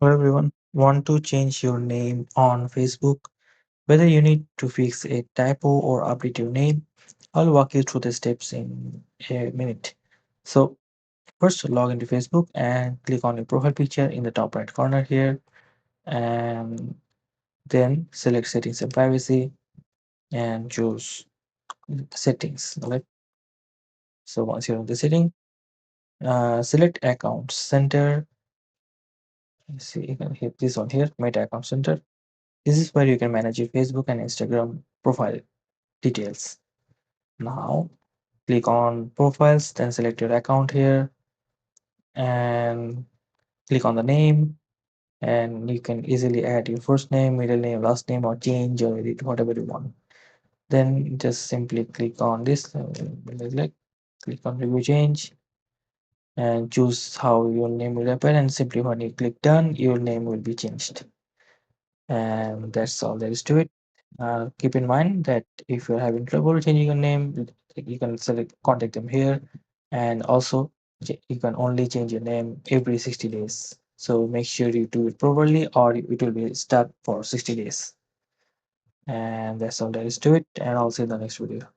Hello everyone. Want to change your name on Facebook? Whether you need to fix a typo or update your name, I'll walk you through the steps in a minute. So, first log into Facebook and click on your profile picture in the top right corner here, and then select settings and privacy and choose settings. Alright. So once you're in the setting, select account center. You see, you can hit this one here, Meta account center. This is where you can manage your Facebook and Instagram profile details. Now click on profiles, then select your account here and click on the name, and you can easily add your first name, middle name, last name, or change or edit whatever you want. Then just simply click on this, like click on review change and choose how your name will appear, and simply when you click done your name will be changed. And that's all there is to it. Keep in mind that if you're having trouble changing your name, you can select contact them here, and also you can only change your name every 60 days. So make sure you do it properly, or it will be stuck for 60 days. And that's all there is to it. And I'll see you in the next video.